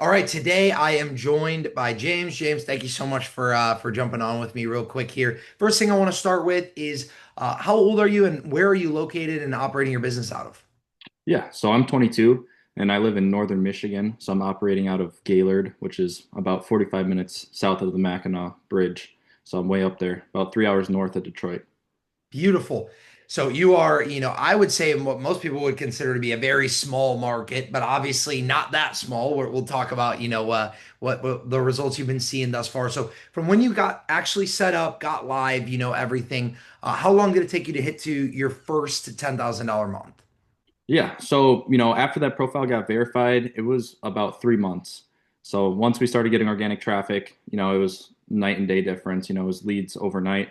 All right, today I am joined by James. James, thank you so much for jumping on with me real quick here. First thing I want to start with is how old are you and where are you located and operating your business out of? Yeah, so I'm 22 and I live in northern Michigan. So I'm operating out of Gaylord, which is about 45 minutes south of the Mackinac Bridge. So I'm way up there, about 3 hours north of Detroit. Beautiful. So you are, I would say what most people would consider to be a very small market, but obviously not that small. We'll talk about, what the results you've been seeing thus far. So from when you got actually set up, got live, everything, how long did it take you to hit to your first $10,000 month? Yeah, so after that profile got verified, it was about 3 months. So once we started getting organic traffic, it was night and day difference. It was leads overnight.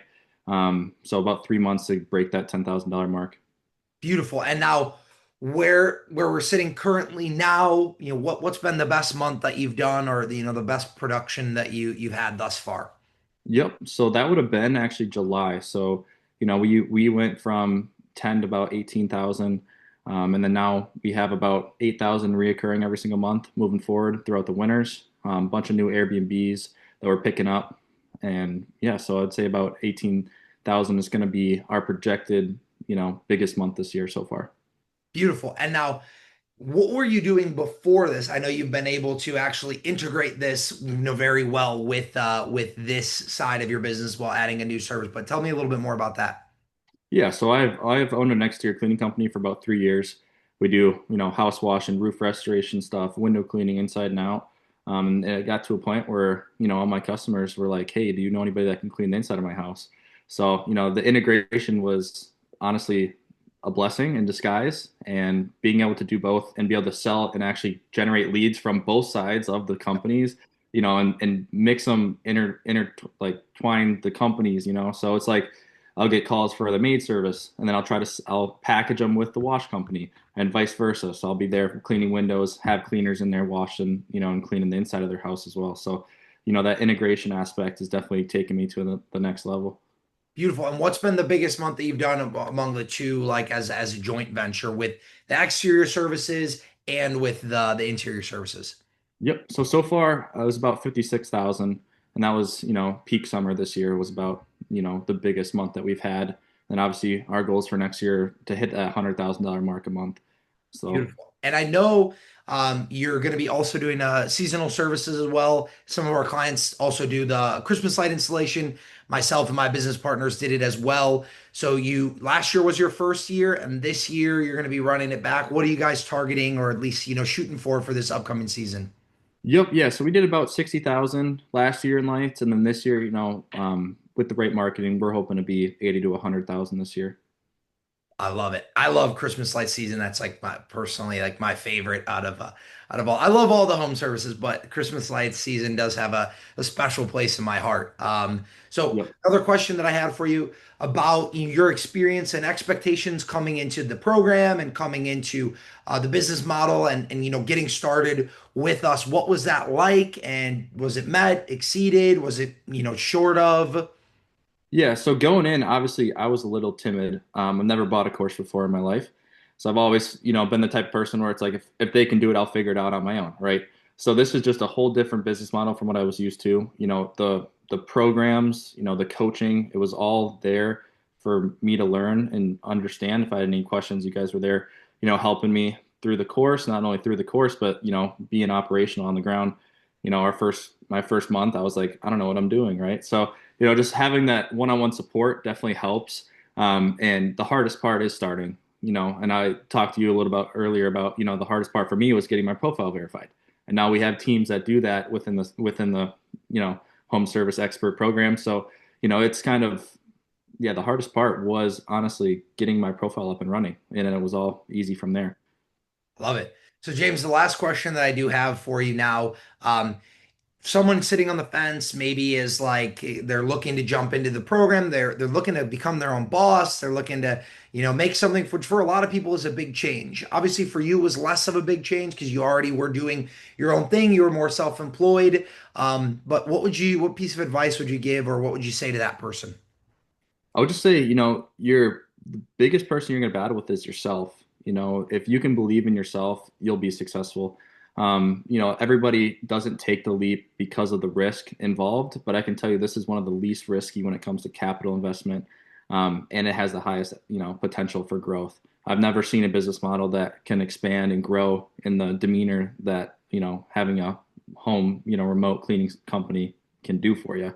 So about 3 months to break that $10,000 mark. Beautiful. And now where we're sitting currently now, what's been the best month that you've done or the best production that you've had thus far? Yep. So that would have been actually July. So, we went from 10 to about 18,000. And then now we have about 8,000 reoccurring every single month moving forward throughout the winters. Bunch of new Airbnbs that we're picking up. And yeah, so I'd say about 18,000 is going to be our projected, biggest month this year so far. Beautiful. And now, what were you doing before this? I know you've been able to actually integrate this, very well with this side of your business while adding a new service. But tell me a little bit more about that. Yeah, so I've owned an exterior cleaning company for about 3 years. We do, house wash and roof restoration stuff, window cleaning inside and out. And it got to a point where, all my customers were like, "Hey, do you know anybody that can clean the inside of my house?" So, the integration was honestly a blessing in disguise, and being able to do both and be able to sell and actually generate leads from both sides of the companies, and mix them like twine the companies, So it's like I'll get calls for the maid service, and then I'll package them with the wash company, and vice versa. So I'll be there cleaning windows, have cleaners in there washing, and cleaning the inside of their house as well. So, that integration aspect is definitely taking me to the next level. Beautiful. And what's been the biggest month that you've done among the two, like as a joint venture with the exterior services and with the interior services? Yep. So far, it was about 56,000, and that was, peak summer this year was about, the biggest month that we've had. And obviously, our goals for next year to hit that $100,000 mark a month. So Beautiful. And I know you're going to be also doing seasonal services as well. Some of our clients also do the Christmas light installation. Myself and my business partners did it as well. So you last year was your first year, and this year you're going to be running it back. What are you guys targeting, or at least shooting for this upcoming season? Yep, yeah. So we did about 60,000 last year in lights, and then this year, with the right marketing, we're hoping to be 80 to 100,000 this year. I love it. I love Christmas light season. That's like my personally like my favorite out of all. I love all the home services, but Christmas light season does have a special place in my heart. So Yep. another question that I had for you about your experience and expectations coming into the program and coming into the business model and getting started with us. What was that like? And was it met, exceeded? Was it short of? Yeah, so going in, obviously, I was a little timid. I've never bought a course before in my life. So I've always, been the type of person where it's like, if they can do it, I'll figure it out on my own, right? So this is just a whole different business model from what I was used to. The programs, the coaching, it was all there for me to learn and understand. If I had any questions, you guys were there, helping me through the course, not only through the course, but, being operational on the ground. My first month, I was like, I don't know what I'm doing, right? So just having that one-on-one support definitely helps. And the hardest part is starting, and I talked to you a little about earlier about, the hardest part for me was getting my profile verified. And now we have teams that do that within the, home service expert program. So, it's kind of, yeah, the hardest part was honestly getting my profile up and running. And then it was all easy from there. Love it. So James, the last question that I do have for you now. Someone sitting on the fence maybe is like they're looking to jump into the program, they're looking to become their own boss, they're looking to make something which for a lot of people is a big change. Obviously for you it was less of a big change because you already were doing your own thing, you were more self-employed. But what piece of advice would you give or what would you say to that person? I would just say, you're the biggest person you're going to battle with is yourself. If you can believe in yourself, you'll be successful. Everybody doesn't take the leap because of the risk involved, but I can tell you this is one of the least risky when it comes to capital investment, and it has the highest, potential for growth. I've never seen a business model that can expand and grow in the demeanor that, having a home, remote cleaning company can do for you.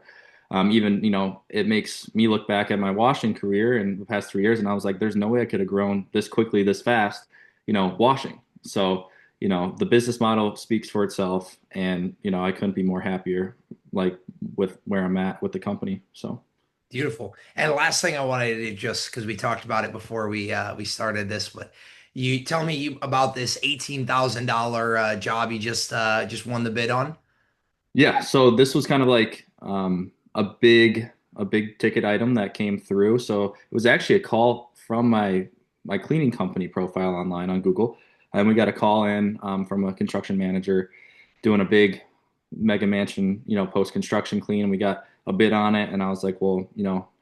Even, it makes me look back at my washing career in the past 3 years, and I was like, there's no way I could have grown this quickly, this fast, washing. So, the business model speaks for itself, and, I couldn't be more happier, like with where I'm at with the company. So, Beautiful. And the last thing I wanted to just because we talked about it before we started this, but you tell me about this $18,000 job you just won the bid on. yeah, so this was kind of like a big ticket item that came through. So it was actually a call from my cleaning company profile online on Google, and we got a call in from a construction manager doing a big mega mansion, post construction clean. And we got a bid on it, and I was like, well,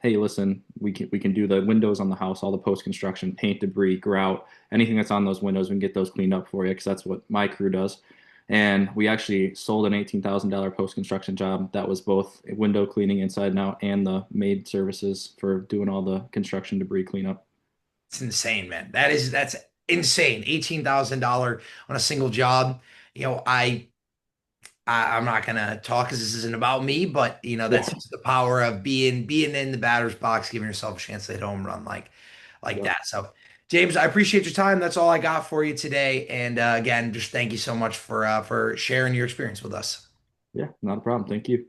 hey, listen, we can do the windows on the house, all the post construction, paint, debris, grout, anything that's on those windows, we can get those cleaned up for you because that's what my crew does. And we actually sold an $18,000 post construction job that was both window cleaning inside and out and the maid services for doing all the construction debris cleanup. It's insane, man. That's insane. $18,000 on a single job. You know, I'm not gonna talk because this isn't about me, but Yeah, that's just the power of being in the batter's box, giving yourself a chance to hit a home run like yeah, that. So, James, I appreciate your time. That's all I got for you today. And again, just thank you so much for sharing your experience with us. yeah, not a problem. Thank you.